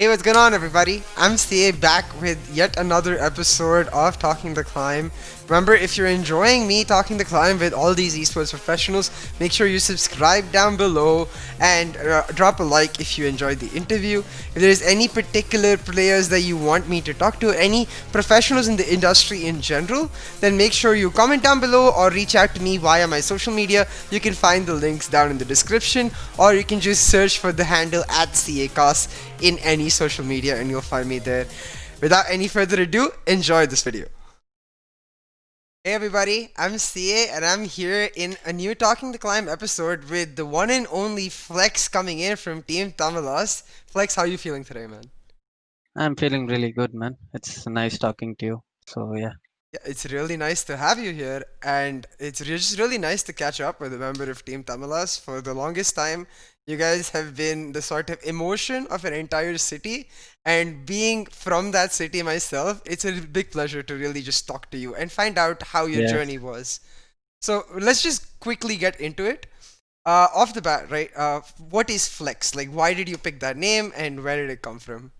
Hey, what's going on, everybody? I'm CA back with yet another episode of Talking the Climb. Remember, if you're enjoying me talking the climb with all these esports professionals, make sure you subscribe down below and drop a like if you enjoyed the interview. If there's any particular players that you want me to talk to, any professionals in the industry in general, then make sure you comment down below or reach out to me via my social media. You can find the links down in the description, or you can just search for the handle at CACOS in any social media and you'll find me there. Without any further ado, enjoy this video. Hey everybody, I'm CA and I'm here in a new Talking the Climb episode with the one and only Flexx coming in from Team Tamilas. Flexx, how are you feeling today, man? I'm feeling really good, man. It's nice talking to you. So yeah. Yeah, it's really nice to have you here, and it's just really nice to catch up with a member of Team Tamilas. For the longest time, you guys have been the sort of emotion of an entire city, and being from that city myself, it's a big pleasure to really just talk to you and find out how your Yes. journey was. So let's just quickly get into it. Off the bat, right? What is Flexx? Like, why did you pick that name, and where did it come from?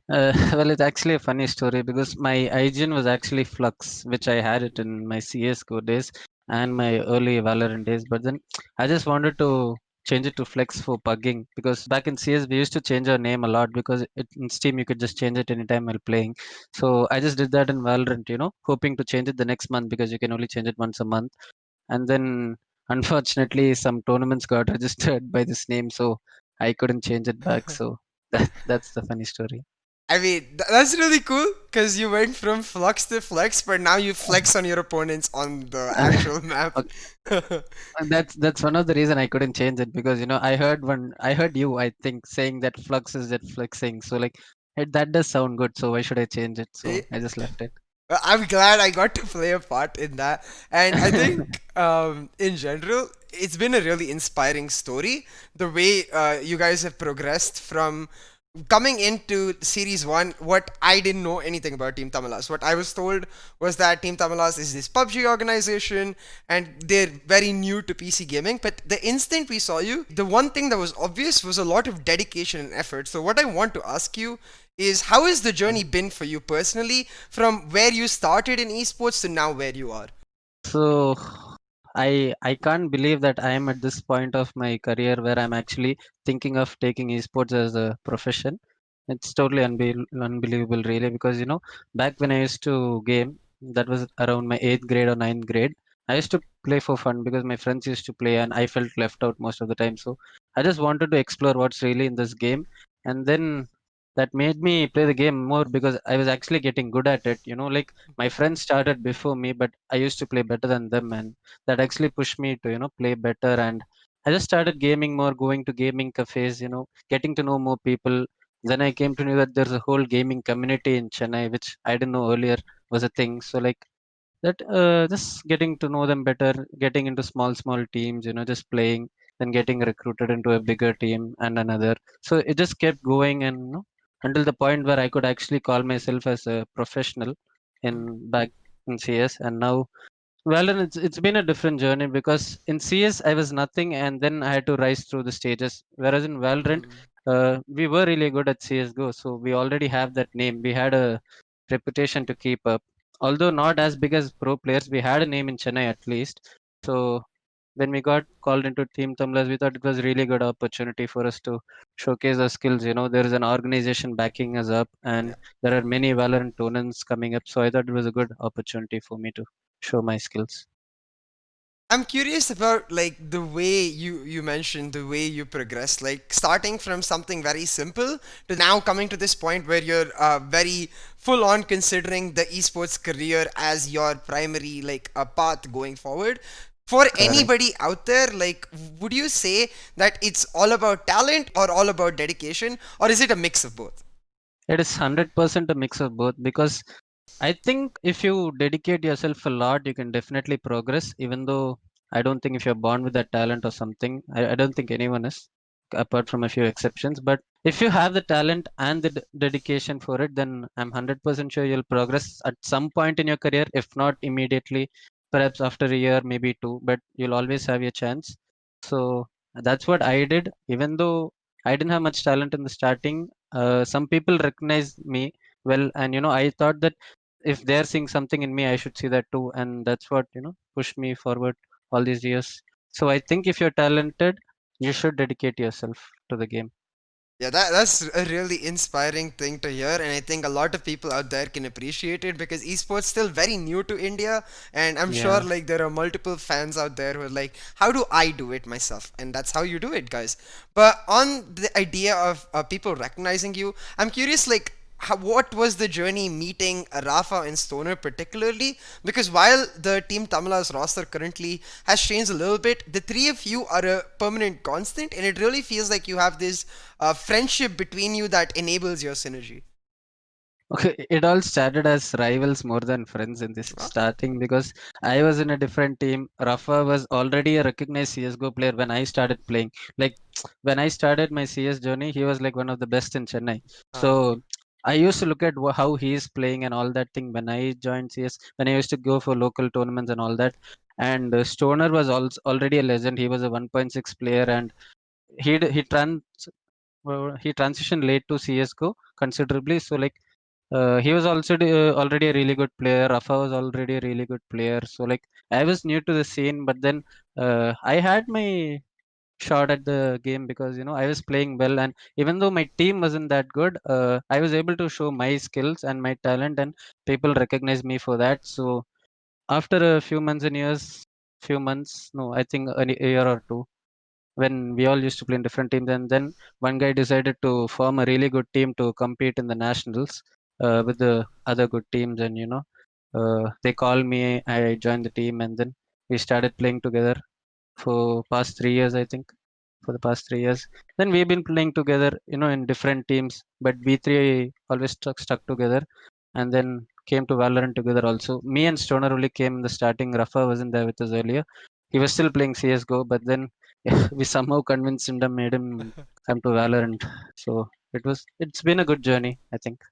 Well, it's actually a funny story because my IGN was actually Flux, which I had it in my CS:GO days and my early Valorant days. But then I just wanted to change it to Flex for pugging because back in CS we used to change our name a lot because in Steam you could just change it anytime while playing. So I just did that in Valorant, hoping to change it the next month because you can only change it once a month. And then unfortunately some tournaments got registered by this name, so I couldn't change it back. So that's the funny story. I mean, that's really cool because you went from flux to flex, but now you flex on your opponents on the actual map. Okay, and that's one of the reason I couldn't change it because I heard you, I think, saying that flux is that flexing, so like that does sound good, so why should I change it? Eh, So I just left it. I'm glad I got to play a part in that. And I think, in general, it's been a really inspiring story. The way you guys have progressed from coming into Series 1, what I didn't know anything about Team Tamilas. What I was told was that Team Tamilas is this PUBG organization and they're very new to PC gaming. But the instant we saw you, the one thing that was obvious was a lot of dedication and effort. So, what I want to ask you is how has the journey been for you personally from where you started in esports to now where you are? So I can't believe that I am at this point of my career where I'm actually thinking of taking esports as a profession. It's totally unbelievable, really, because back when I used to game, that was around my eighth grade or ninth grade. I used to play for fun because my friends used to play, and I felt left out most of the time. So I just wanted to explore what's really in this game, and then that made me play the game more because I was actually getting good at it. Like my friends started before me, but I used to play better than them, and that actually pushed me to play better. And I just started gaming more, going to gaming cafes, getting to know more people. Then I came to know that there's a whole gaming community in Chennai, which I didn't know earlier was a thing. So like that, just getting to know them better, getting into small teams, just playing, then getting recruited into a bigger team and another. So it just kept going, and until the point where I could actually call myself as a professional in back in CS. And now, well, and it's been a different journey because in CS I was nothing, and then I had to rise through the stages. Whereas in Valorant, we were really good at CS:GO, so we already have that name. We had a reputation to keep up. Although not as big as pro players, we had a name in Chennai at least. So when we got called into Team Tamilas, we thought it was really good opportunity for us to showcase our skills. There is an organization backing us up, and Yeah. there are many Valorant tournaments coming up. So I thought it was a good opportunity for me to show my skills. I'm curious about like the way you mentioned the way you progress, like starting from something very simple to now coming to this point where you're very full on considering the esports career as your primary like path going forward. For Correct. anybody out there, like, would you say that it's all about talent or all about dedication, or is it a mix of both? It is 100% a mix of both because I think if you dedicate yourself a lot, you can definitely progress. Even though I don't think if you're born with that talent or something, I don't think anyone is, apart from a few exceptions. But if you have the talent and the dedication for it, then I'm 100% sure you'll progress at some point in your career, if not immediately, perhaps after a year, maybe two, but you'll always have your chance. So that's what I did. Even though I didn't have much talent in the starting. Some people recognized me well, and I thought that if they're seeing something in me, I should see that too, and that's what pushed me forward all these years. So I think if you're talented, you should dedicate yourself to the game. Yeah, that's a really inspiring thing to hear, and I think a lot of people out there can appreciate it because esports still very new to India, and I'm sure Yeah. like there are multiple fans out there who are like, how do I do it myself? And that's how you do it, guys. But on the idea of people recognizing you, I'm curious, like, what was the journey meeting Rafa and Stoner particularly? Because while the Team Tamilas roster currently has changed a little bit, the three of you are a permanent constant, and it really feels like you have this friendship between you that enables your synergy. Okay, it all started as rivals more than friends in this Huh? starting because I was in a different team. Rafa was already a recognized CSGO player when I started playing. Like when I started my CS journey, he was like one of the best in Chennai. Uh, So I used to look at how he is playing and all that thing when I joined CS, when I used to go for local tournaments and all that. And Stoner was also already a legend. He was a 1.6 player, and he transitioned late to CSGO considerably. So like he was also already a really good player. Rafa was already a really good player. So like I was new to the scene, but then I had my shot at the game because I was playing well, and even though my team wasn't that good, I was able to show my skills and my talent, and people recognized me for that. So after a few months, no, I think a year or two, when we all used to play in different teams, and then one guy decided to form a really good team to compete in the nationals with the other good teams, and they called me. I joined the team, and then we started playing together for past 3 years, I think. For the past 3 years, then we've been playing together, in different teams, but we three always stuck together, and then came to Valorant together also. Me and Stoner only came in the starting. Rafa wasn't there with us earlier. He was still playing CSGO, but then we somehow convinced him and made him come to Valorant. So it's been a good journey, I think.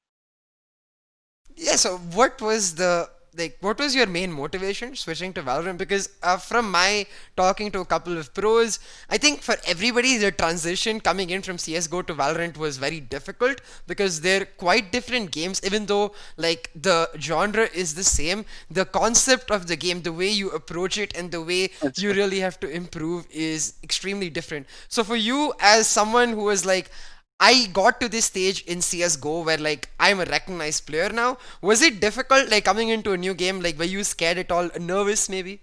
Yeah, so what was your main motivation switching to Valorant? Because from my talking to a couple of pros, I think for everybody the transition coming in from CS:GO to Valorant was very difficult because they're quite different games. Even though like the genre is the same, the concept of the game, the way you approach it, and the way That's you true. really have to improve is extremely different. So for you, as someone who was like, I got to this stage in CS:GO where like I'm a recognized player now. Was it difficult like coming into a new game? Like were you scared at all? Nervous maybe?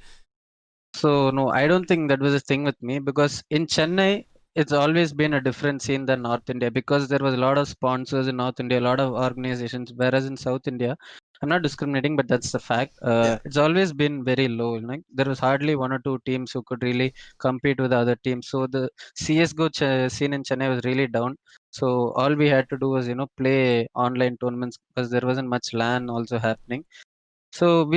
So no, I don't think that was a thing with me because in Chennai, it's always been a different scene than North India because there was a lot of sponsors in North India, a lot of organizations, whereas in South India, I'm not discriminating, but that's the fact. Yeah. It's always been very low. Like there was hardly one or two teams who could really compete with the other teams. So the CS:GO scene in Chennai was really down. So all we had to do was play online tournaments because there wasn't much LAN also happening. So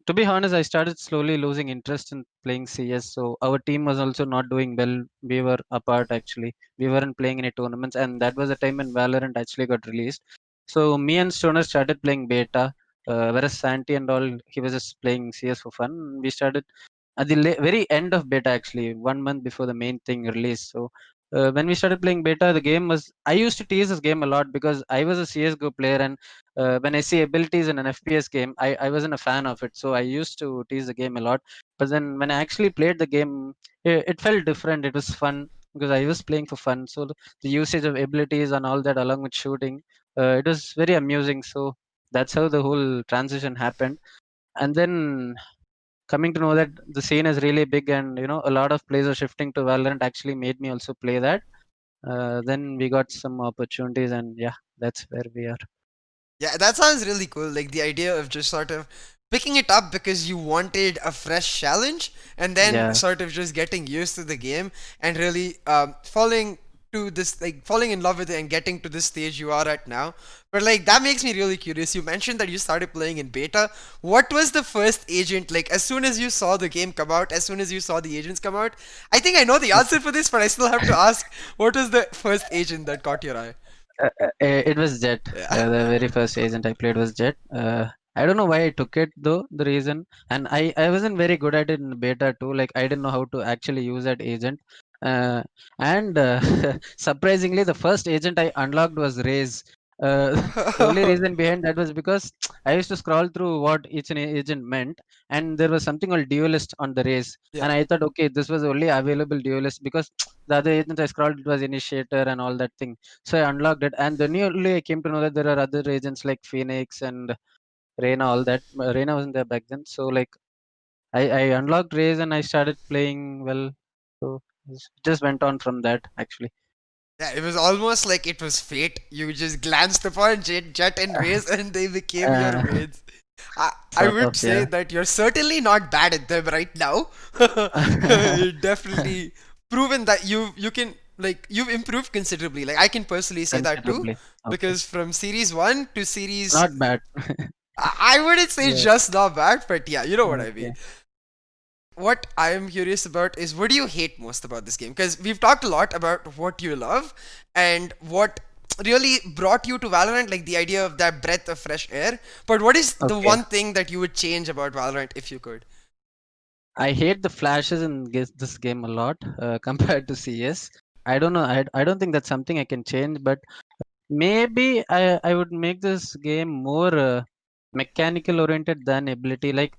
to be honest, I started slowly losing interest in playing CS. So our team was also not doing well. We were apart actually. We weren't playing any tournaments, and that was the time when Valorant actually got released. So me and Stoner started playing beta, whereas Santi and all he was just playing CS for fun. We started at the very end of beta actually, 1 month before the main thing released. So when we started playing beta, the game was, I used to tease this game a lot because I was a CSGO player, and when I see abilities in an FPS game, I wasn't a fan of it. So I used to tease the game a lot. But then when I actually played the game, it felt different. It was fun because I was playing for fun. So the usage of abilities and all that, along with shooting, it was very amusing. So that's how the whole transition happened. And then coming to know that the scene is really big, and a lot of players are shifting to Valorant actually made me also play that. Then we got some opportunities, and yeah, that's where we are. Yeah, that sounds really cool. Like the idea of just sort of picking it up because you wanted a fresh challenge, and then Yeah. sort of just getting used to the game and really falling to this, like falling in love with it and getting to this stage you are at now. But like that makes me really curious. You mentioned that you started playing in beta. What was the first agent like as soon as you saw the game come out, as soon as you saw the agents come out? I think I know the answer for this, but I still have to ask, what was the first agent that caught your eye? It was Jet. Yeah. The very first agent I played was Jet. I don't know why I took it though. The reason, and I wasn't very good at it in beta too. Like I didn't know how to actually use that agent. Uh, and surprisingly, the first agent I unlocked was Raze. The only reason behind that was because I used to scroll through what each and agent meant, and there was something called duelist on the Raze, Yeah. and I thought, okay, this was the only available duelist because the other agent I scrolled it was initiator and all that thing. So I unlocked it, and then only I came to know that there are other agents like Phoenix and Reina, all that. Reina wasn't there back then, so like I unlocked Raze and I started playing well. So just went on from that actually. Yeah, it was almost like it was fate. You just glanced upon Jet and Raze, and they became your Uh, mates. I sort would of, say yeah. that you're certainly not bad at them right now. You definitely proven that you can, like, you've improved considerably. Like, I can personally say that too, Considerably. Okay. because from series one to series, Not bad. I wouldn't say Yeah. just not bad, but yeah, you know what I mean. Okay. What I am curious about is, what do you hate most about this game? Because we've talked a lot about what you love and what really brought you to Valorant, like the idea of that breath of fresh air. But what is the Okay. one thing that you would change about Valorant if you could? I hate the flashes in this game a lot compared to CS. I don't know. I don't think that's something I can change, but maybe I would make this game more mechanical oriented than ability. Like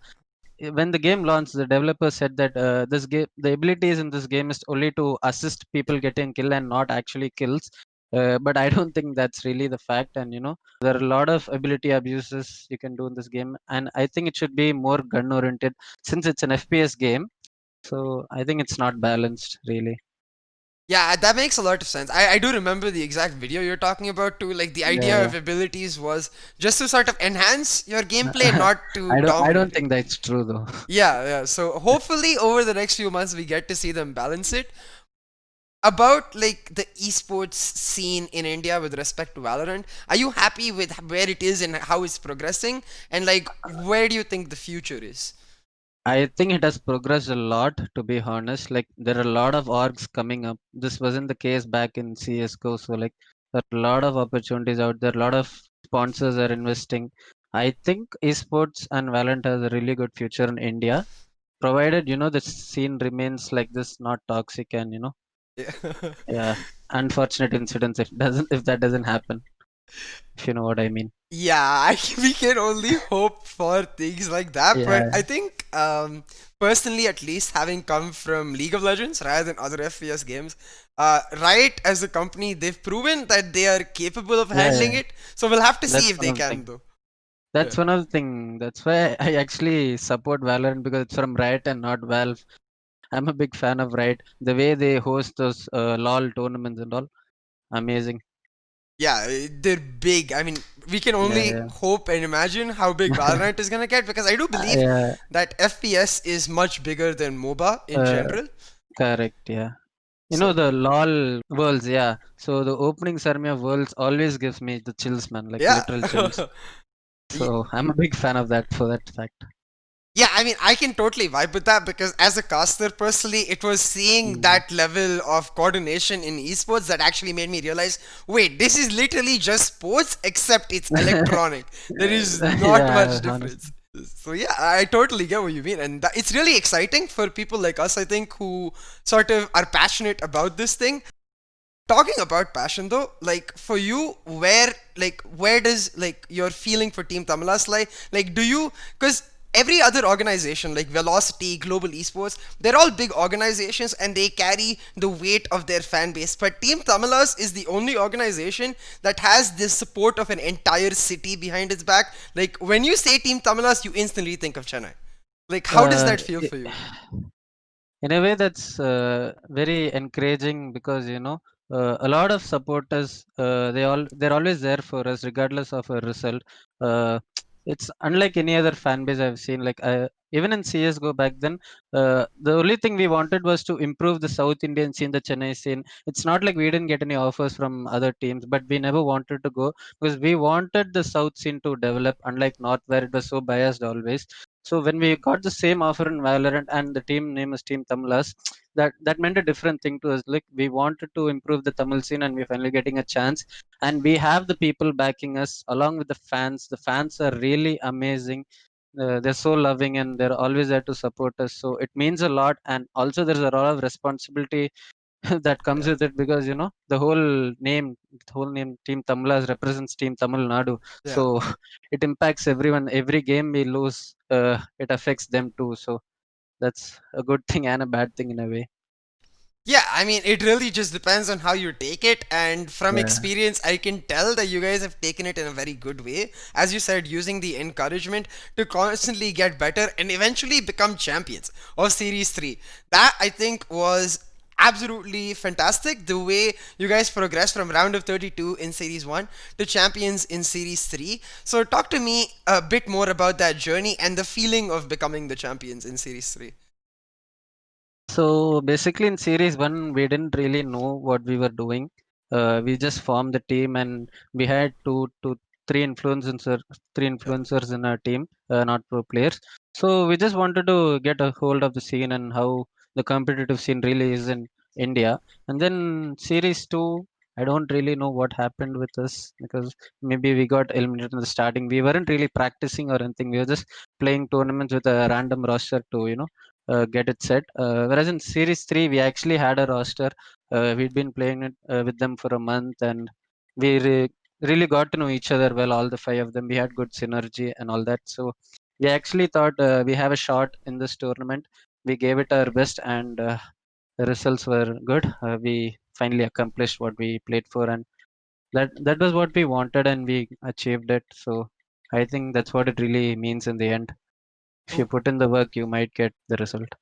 when the game launched, the developer said that this game, the abilities in this game is only to assist Yeah. people getting kill and not actually kills. But I don't think that's really the fact. And there are a lot of ability abuses you can do in this game, and I think it should be more gun oriented since it's an FPS game. So I think it's not balanced really. Yeah, that makes a lot of sense. I do remember the exact video you're talking about too. Like, the idea Yeah, of abilities was just to sort of enhance your gameplay, yeah. not to I don't dominate it. think that's true though. Yeah, yeah. So hopefully over the next few months we get to see them balance it. About, like, the esports scene in India with respect to Valorant, are you happy with where it is and how it's progressing? And, like, where do you think the future is? I think it has progressed a lot, to be honest. Like there are a lot of orgs coming up. This wasn't the case back in CS:GO. So like there are a lot of opportunities out there. A lot of sponsors are investing. I think esports and Valorant has a really good future in India, provided the scene remains like this, not toxic, and Yeah. yeah, unfortunate incidents if that doesn't happen. If you know what I mean. Yeah, we can only hope for things like that. But Yeah, I think, personally, at least having come from League of Legends rather than other FPS games, Riot as a company, they've proven that they are capable of yeah, handling yeah. it. So we'll have to see That's if one they of the can, things. though. Yeah. That's one of the thing. That's why I actually support Valorant because it's from Riot and not Valve. I'm a big fan of Riot. The way they host those LOL tournaments and all, amazing. Yeah, they're big. I mean, we can Yeah, only yeah, hope and imagine how big Valorant is gonna get, because I do believe yeah. that FPS is much bigger than MOBA in Uh, general. correct. Yeah. So The LOL worlds. Yeah. So the opening ceremony of worlds always gives me the chills, man. Like yeah. literal chills. Ye- So I'm a big fan of that for that fact. Yeah, I mean, I can totally vibe with that, because as a caster personally, it was seeing Mm. that level of coordination in esports that actually made me realize, wait, this is literally just sports, except it's electronic. There is not much Yeah, honestly. difference. So yeah, I totally get what you mean, and it's really exciting for people like us, I think, who sort of are passionate about this thing. Talking about passion though, like, for you, where does, like, your feeling for Team Tamilas lie? Like, do you, because every other organization like Velocity, Global Esports, they're all big organizations and they carry the weight of their fan base. But Team Tamilas is the only organization that has the support of an entire city behind its back. Like, when you say Team Tamilas, you instantly think of Chennai. Like, how does Uh, that feel for you? in a way that's very encouraging because a lot of supporters they're always there for us regardless of a result. uh, it's unlike any other fan base I've seen. Like even in CS:GO back then, the only thing we wanted was to improve the South Indian scene, the Chennai scene. It's not like we didn't get any offers from other teams, but we never wanted to go because we wanted the South scene to develop, unlike North where it was so biased always. So when we got the same offer in Valorant and the team name is Team Tamilas, that meant a different thing to us. Like we wanted to improve the Tamil scene, and we're finally getting a chance. And we have the people backing us along with the fans. The fans are really amazing. They're so loving and they're always there to support us. So it means a lot. And also there's a lot of responsibility that comes Yeah. with it, because the whole name Team Tamilas represents Team Tamil Nadu. Yeah. So it impacts everyone. Every game we lose, it affects them too. So that's a good thing and a bad thing in a way. Yeah, I mean, it really just depends on how you take it. And from Yeah. experience, I can tell that you guys have taken it in a very good way. As you said, using the encouragement to constantly get better and eventually become champions of Series 3. That, I think, was absolutely fantastic. The way you guys progressed from round of 32 in Series 1 to champions in Series 3. So, talk to me a bit more about that journey and the feeling of becoming the champions in Series 3. So basically, in series one, we didn't really know what we were doing. We just formed the team, and we had three Yeah. influencers in our team, not pro players. So we just wanted to get a hold of the scene and how the competitive scene really is in India. And then series two, I don't really know what happened with us, because maybe we got eliminated in the starting. We weren't really practicing or anything. We were just playing tournaments with a random roster to get it set. Whereas in Series 3, we actually had a roster. We'd been playing it with them for a month, and we really got to know each other well, all the five of them. We had good synergy and all that. So we actually thought we have a shot in this tournament. We gave it our best, and the results were good. We finally accomplished what we played for, and that was what we wanted, and we achieved it. So I think that's what it really means in the end. If you put in the work, you might get the result.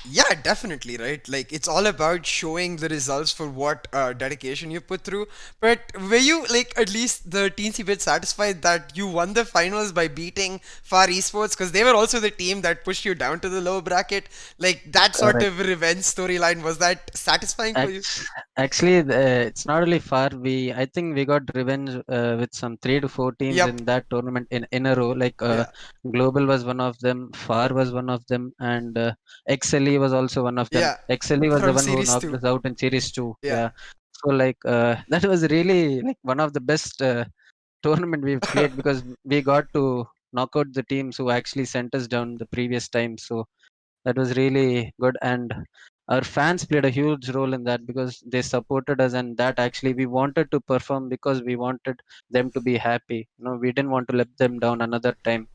Yeah, definitely, right? Like, it's all about showing the results for what dedication you put through. But were you, like, at least the teensy bit satisfied that you won the finals by beating Far Esports? Because they were also the team that pushed you down to the lower bracket. Like, that sort Correct. of revenge storyline, was that satisfying for you? Actually, it's not really far. I think we got revenge with some three to four teams Yep. in that tournament in a row. Like Yeah. Global was one of them, Far was one of them, and XLE was also one of them. Yeah. XLE was the From one who Series knocked 2. us out in Series 2. Yeah. Yeah. So like that was really like one of the best tournament we've played, because we got to knock out the teams who actually sent us down the previous time. So that was really good, and our fans played a huge role in that, because they supported us, and that actually we wanted to perform because we wanted them to be happy. We didn't want to let them down another time.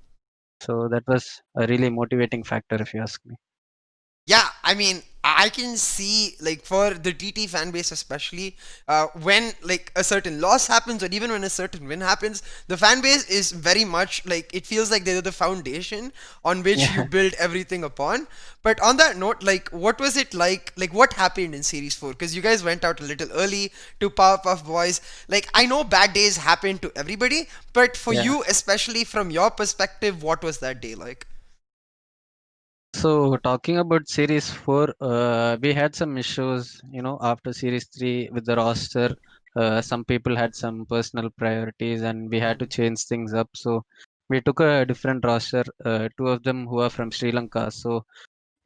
So that was a really motivating factor, if you ask me. Yeah, I mean, I can see, like, for the TT fan base especially, when like a certain loss happens or even when a certain win happens, the fan base is very much like, it feels like they're the foundation on which you Yeah. build everything upon. But on that note, like, what was it like? Like, what happened in Series 4? Because you guys went out a little early to Powerpuff Boys. Like, I know bad days happen to everybody, but for Yeah. you, especially from your perspective, what was that day like? So talking about Series 4, we had some issues, after Series 3 with the roster. Some people had some personal priorities, and we had to change things up. So we took a different roster, two of them who are from Sri Lanka. So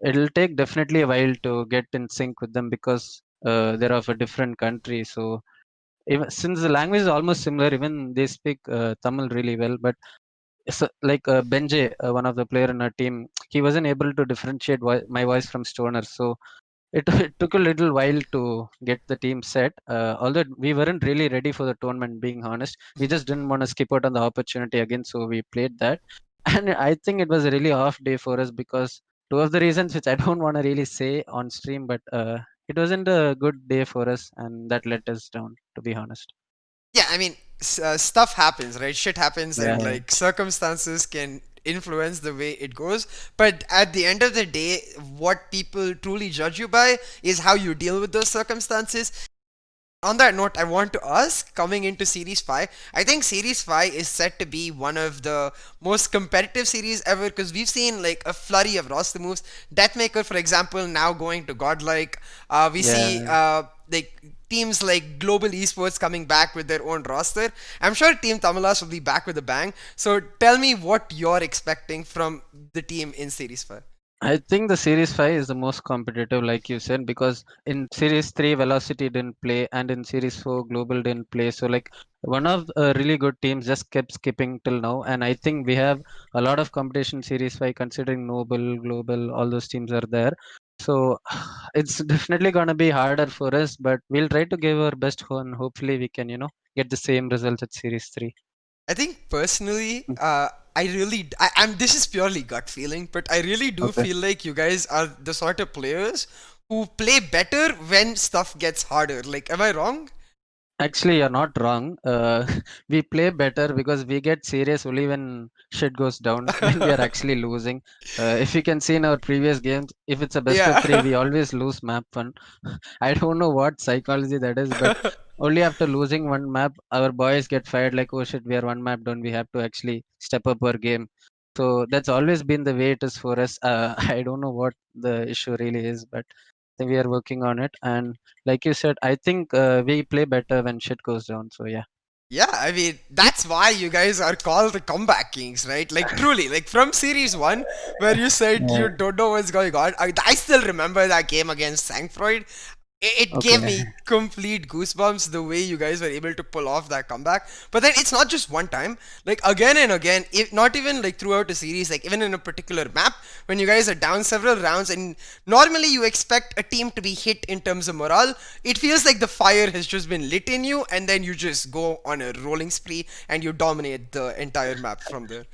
it'll take definitely a while to get in sync with them, because they're of a different country. So even since the language is almost similar, even they speak Tamil really well, but so, like Benjay, one of the player in our team, he wasn't able to differentiate my voice from Stoner. So it took a little while to get the team set. Although we weren't really ready for the tournament, being honest, we just didn't want to skip out on the opportunity again. So we played that, and I think it was a really off day for us, because two of the reasons which I don't want to really say on stream, but it wasn't a good day for us, and that let us down, to be honest. Yeah, I mean, stuff happens, right? Shit happens, Yeah, and yeah. like circumstances can influence the way it goes. But at the end of the day, what people truly judge you by is how you deal with those circumstances. On that note, I want to ask, coming into Series 5, I think Series 5 is set to be one of the most competitive series ever because we've seen like a flurry of roster moves. Deathmaker, for example, now going to Godlike. We see Yeah. like teams like Global Esports coming back with their own roster. I'm sure Team Tamilas will be back with a bang. So tell me what you're expecting from the team in Series 5. I think the Series 5 is the most competitive, like you said, because in Series 3, Velocity didn't play, and in Series 4, Global didn't play. So, like, one of really good teams just kept skipping till now. And I think we have a lot of competition in Series 5, considering Noble, Global, all those teams are there. So it's definitely gonna be harder for us, but we'll try to give our best and hopefully we can, get the same results at Series 3. I think personally, Mm. I'm. This is purely gut feeling, but I really do Okay. feel like you guys are the sort of players who play better when stuff gets harder. Like, am I wrong? Actually, you're not wrong. We play better because we get serious only when shit goes down, when we are actually losing. If you can see in our previous games, if it's a best of three, Yeah. we always lose map one. I don't know what psychology that is, but only after losing one map, our boys get fired like, oh shit, we are one map down. We have to actually step up our game. So that's always been the way it is for us. I don't know what the issue really is, but I think we are working on it. And like you said, I think we play better when shit goes down. So yeah. Yeah, I mean, that's why you guys are called the comeback kings, right? Like, truly, like from series one, where you said you Right. don't know what's going on. I still remember that game against Sankfroid. It gave Okay. me complete goosebumps the way you guys were able to pull off that comeback. But then it's not just one time, like again and again, if not even like throughout the series, like even in a particular map, when you guys are down several rounds and normally you expect a team to be hit in terms of morale, it feels like the fire has just been lit in you and then you just go on a rolling spree and you dominate the entire map from there.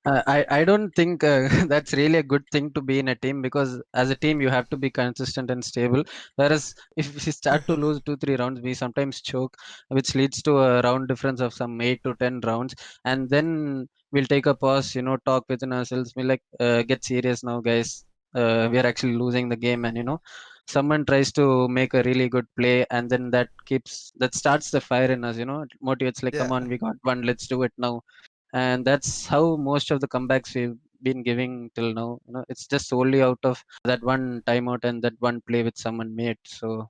I don't think that's really a good thing to be in a team, because as a team you have to be consistent and stable. Whereas if we start to lose 2 3 rounds, we sometimes choke, which leads to a round difference of some 8 to 10 rounds, and then we'll take a pause, talk within ourselves. We like get serious now, guys. We are actually losing the game, and someone tries to make a really good play, and then that starts the fire in us. It motivates like, come Yeah. on, we got one, let's do it now. And that's how most of the comebacks we've been giving till now. It's just solely out of that one timeout and that one play with someone made. So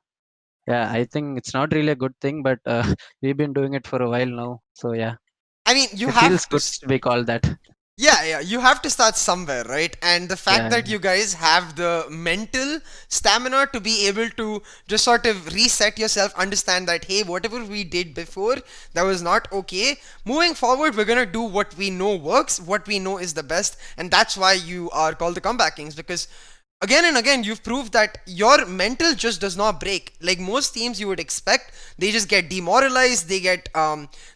yeah, I think it's not really a good thing, but we've been doing it for a while now. So yeah, I mean, you it feels have to good to be called that. Yeah, yeah, you have to start somewhere, right? And the fact Yeah, that you guys have the mental stamina to be able to just sort of reset yourself, understand that, hey, whatever we did before, that was not okay. Moving forward, we're gonna do what we know works, what we know is the best, and that's why you are called the comeback kings because again and again you've proved that your mental just does not break like most teams you would expect. They just get demoralized, they get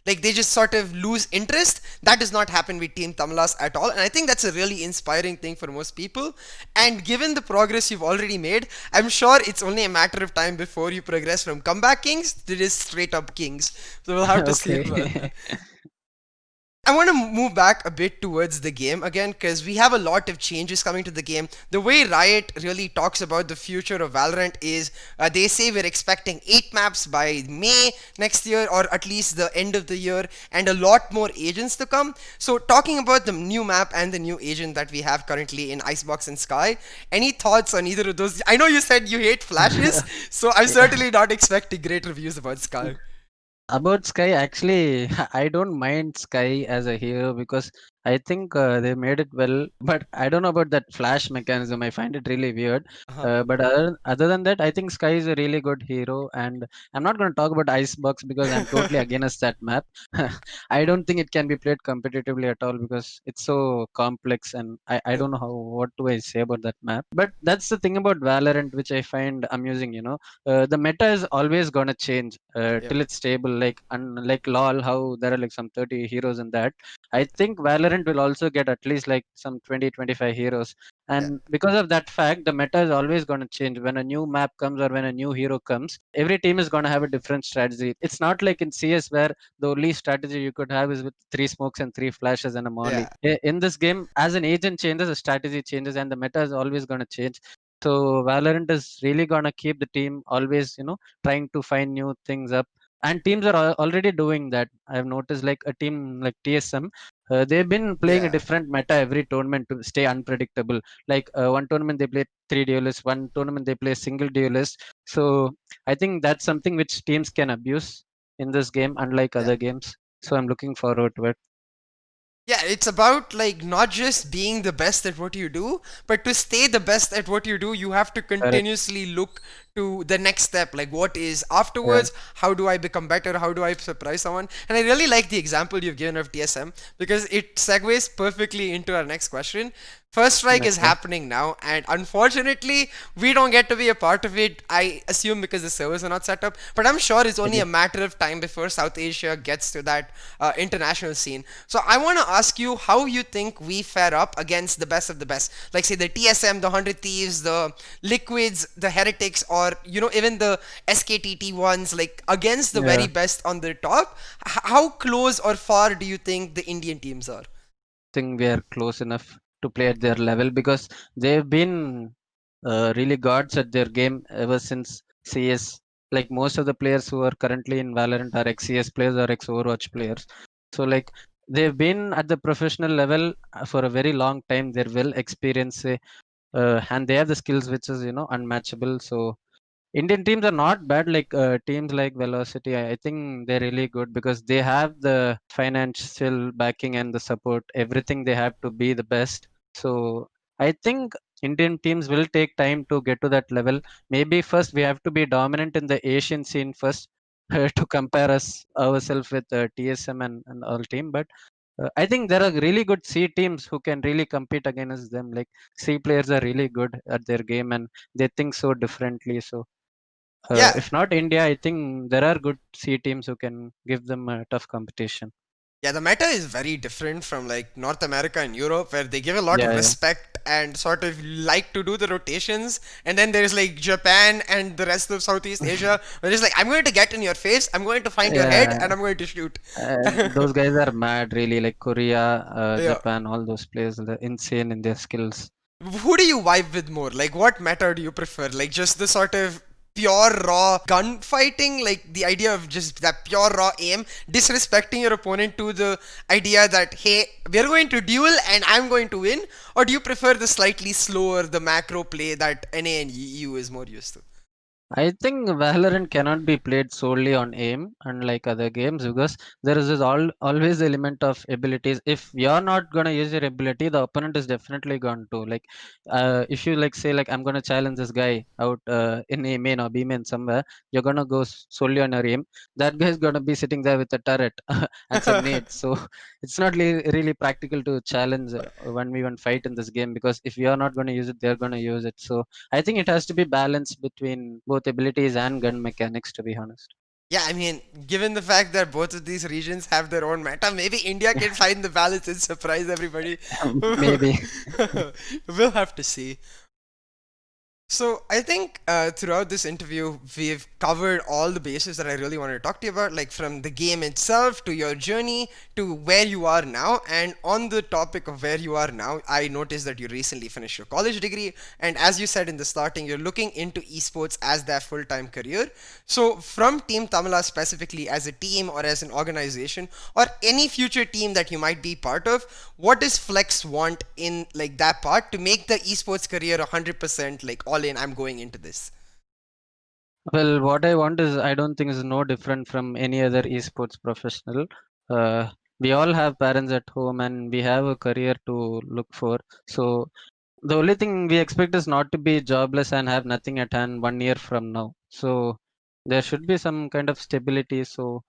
like they just sort of lose interest. That does not happen with Team Tamilas at all, and I think that's a really inspiring thing for most people. And given the progress you've already made, I'm sure it's only a matter of time before you progress from comeback kings to just straight up kings. So we'll have to see okay. about that. I want to move back a bit towards the game again because we have a lot of changes coming to the game. The way Riot really talks about the future of Valorant is they say we're expecting 8 maps by May next year or at least the end of the year and a lot more agents to come. So, talking about the new map and the new agent that we have currently in Icebox and Sky, any thoughts on either of those? I know you said you hate flashes, so I'm Yeah. certainly not expecting great reviews about Sky. About Sky, actually, I don't mind Sky as a hero because I think they made it well. But I don't know about that flash mechanism. I find it really weird. Uh-huh. But other than that, I think Sky is a really good hero. And I'm not going to talk about Icebox because I'm totally against that map. I don't think it can be played competitively at all because it's so complex. And I Yeah. don't know what do I say about that map. But that's the thing about Valorant, which I find amusing. The meta is always gonna change Yeah. till it's stable. Like unlike LOL, how there are like some 30 heroes in that. I think Valorant will also get at least like some 20 25 heroes. Yeah. And because of that fact, the meta is always gonna change. When a new map comes or when a new hero comes, every team is gonna have a different strategy. It's not like in CS where the only strategy you could have is with 3 smokes and 3 flashes and a molly. Yeah. In this game, as an agent changes, the strategy changes, and the meta is always gonna change. So Valorant is really gonna keep the team always, trying to find new things up. And teams are already doing that. I've noticed like a team like TSM, they've been playing a Yeah. different meta every tournament to stay unpredictable. Like one tournament they play 3 duelists, one tournament they play single duelist. So I think that's something which teams can abuse in this game, unlike Yeah. other games. So I'm looking forward to it. Yeah, it's about like not just being the best at what you do, but to stay the best at what you do, you have to Correct. continuously look to the next step, like what is Yeah, afterwards, how do I become better, how do I surprise someone. And I really like the example you've given of TSM because it segues perfectly into our next question. First strike is okay. happening now, and unfortunately, we don't get to be a part of it. I assume because the servers are not set up, but I'm sure it's only a Maybe. matter of time before South Asia gets to that international scene. So I want to ask you how you think we fare up against the best of the best, like say the TSM, the Hundred Thieves, the Liquids, the Heretics, or even the SKTT ones, like against the very Yeah. best on the top. How close or far do you think the Indian teams are? Think we are close enough to play at their level because they've been really gods at their game ever since CS. Like most of the players who are currently in Valorant are ex CS players or ex Overwatch players. So like they've been at the professional level for a very long time. They're well experienced, and they have the skills which is unmatchable. So Indian teams are not bad. Like teams like Velocity, I think they're really good because they have the financial backing and the support. Everything they have to be the best. So I think Indian teams will take time to get to that level. Maybe first we have to be dominant in the Asian scene first to compare us ourselves with TSM and all team. But I think there are really good C teams who can really compete against them. Like C players are really good at their game and they think so differently. So Yeah, if not India, I think there are good C teams who can give them a tough competition. yeah, the meta is very different from like North America and Europe, where they give a lot of Yeah, yeah, respect and sort of like to do the rotations. And then there's like Japan and the rest of Southeast Asia, where it's like, I'm going to get in your face, I'm going to find your head, yeah. and I'm going to shoot. Those guys are mad, really. Like Korea, Yeah. Japan, all those players, they're insane in their skills. Who do you vibe with more? Like, what meta do you prefer? Like, just the sort of pure raw gunfighting, like the idea of just that pure raw aim, disrespecting your opponent to the idea that, hey, we're going to duel and I'm going to win? Or do you prefer the slightly slower, the macro play that NA and EU is more used to? I think Valorant cannot be played solely on aim, unlike other games, because there is this always element of abilities. If you're not gonna use your ability, the opponent is definitely going to. Like, if you like say like I'm gonna challenge this guy out in A main or B main somewhere, you're gonna go solely on your aim. That guy is gonna be sitting there with a turret and some nades. So it's not really practical to challenge 1v1 fight in this game because if you're not gonna use it, they're gonna use it. So I think it has to be balanced between both abilities and gun mechanics, to be honest. Yeah, I mean, given the fact that both of these regions have their own meta, maybe India can find the balance and surprise everybody. Maybe. We'll have to see. So I think throughout this interview we've covered all the bases that I really wanted to talk to you about, like from the game itself to your journey to where you are now. And on the topic of where you are now, I noticed that you recently finished your college degree, and as you said in the starting, you're looking into esports as their full-time career. So from Team Tamila specifically, as a team or as an organization or any future team that you might be part of, what does Flexx want in like that part to make the esports career 100% like all in? I'm going into this. Well, what I want is I don't think is no different from any other esports professional. Uh, we all have parents at home and we have a career to look for. So the only thing we expect is not to be jobless and have nothing at hand 1 year from now. So there should be some kind of stability. So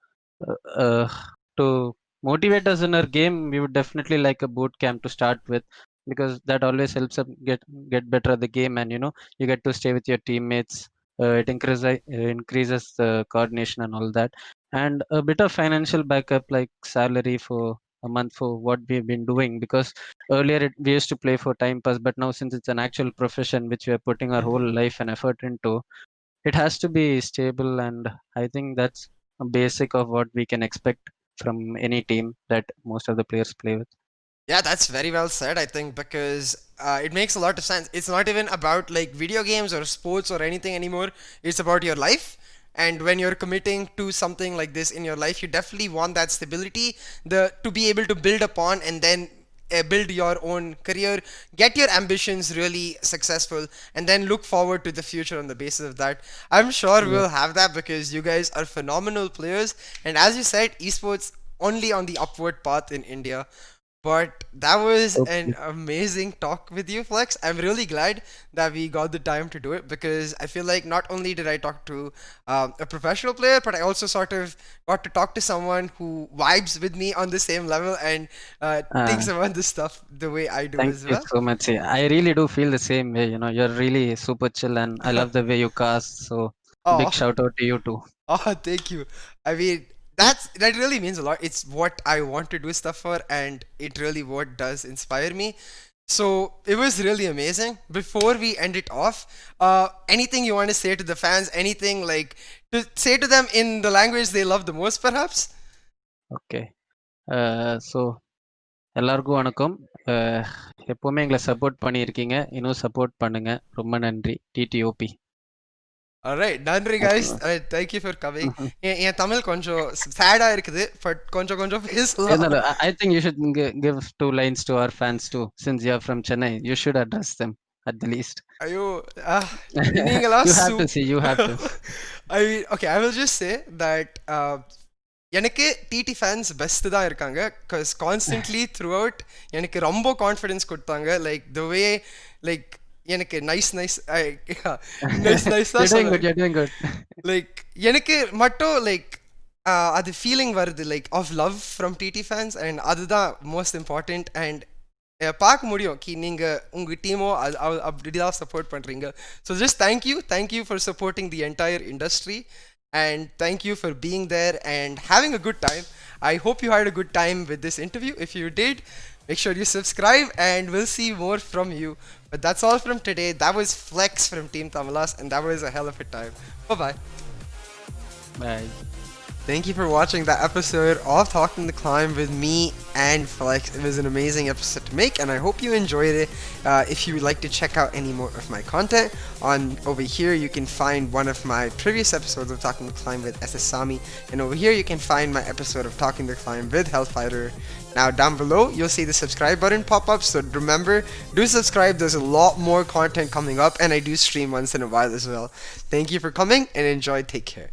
uh, uh, to motivate us in our game, we would definitely like a boot camp to start with because that always helps us get better at the game, and you get to stay with your teammates. It increases the coordination and all that, and a bit of financial backup like salary for a month for what we've been doing because earlier we used to play for time pass, but now since it's an actual profession which we are putting our whole life and effort into, it has to be stable. And I think that's a basic of what we can expect from any team that most of the players play with. Yeah, that's very well said, I think, because it makes a lot of sense. It's not even about like video games or sports or anything anymore. It's about your life. And when you're committing to something like this in your life, you definitely want that stability, the to be able to build upon and then build your own career, get your ambitions really successful, and then look forward to the future on the basis of that. I'm sure Yeah. we'll have that because you guys are phenomenal players. And as you said, esports only on the upward path in India. But that was an Okay. amazing talk with you, Flex. I'm really glad that we got the time to do it because I feel like not only did I talk to a professional player, but I also sort of got to talk to someone who vibes with me on the same level and Uh, thinks about the stuff the way I do Thank as you well. so much. Yeah, I really do feel the same way. You're really super chill, and I love the way you cast. So big Oh, shout out to you too. oh, thank you. I mean, that really means a lot. It's what I want to do stuff for, and it really what does inspire me. So it was really amazing. Before we end it off, anything you want to say to the fans? Anything like to say to them in the language they love the most, perhaps? Okay. So எல்லாருக்கும் வணக்கம். அஹ், எப்பவுமே எங்களை support பண்ணியிருக்கீங்க. இன்னும் support பண்ணுங்க. ரொம்ப நன்றி. டிடிஓபி. All right, நன்றி guys. Thank you for coming. என் தமிழ் கொஞ்சம் சேடா இருக்குது, பட் கொஞ்சம் கொஞ்சம் பேசலாம். இருந்தாலும் I think you should give 2 lines to our fans too. Since you are from Chennai, you should address them at the least. ஐயோ, நீங்களா You have to see. You have to. I mean, okay, I will just say that எனக்கு DD fans best தான் இருக்காங்க. Because constantly through out எனக்கு ரொம்ப confidence கொடுத்தாங்க. Like the way like எனக்கு nice nice nice nice You're தான் doing good. சொல்லுவேன். You're doing good. Like எனக்கு மட்டும் லைக் அது ஃபீலிங் வருது like of love from DD fans and அதுதான் மோஸ்ட் இம்பார்ட்டண்ட். அண்ட் பார்க்க முடியும் கி நீங்கள் உங்கள் டீமோ அது அப்படி தான் சப்போர்ட் பண்ணுறீங்க. So just thank you for supporting the entire industry and thank you for being there and having a good time. I hope you had a good time with this interview. If you did, make sure you subscribe and we'll see more from you. But that's all from today. That was Flexx from Team Tamilas and that was a hell of a time. Bye bye. Bye. Thank you for watching that episode of Talking the Climb with me and Flexx. It was an amazing episode to make, and I hope you enjoyed it. If you would like to check out any more of my content, on over here you can find one of my previous episodes of Talking the Climb with SS Sami, and over here you can find my episode of Talking the Climb with Hellfighter. Now down below you'll see the subscribe button pop up, so remember, do subscribe. There's a lot more content coming up, and I do stream once in a while as well. Thank you for coming and enjoy. Take care.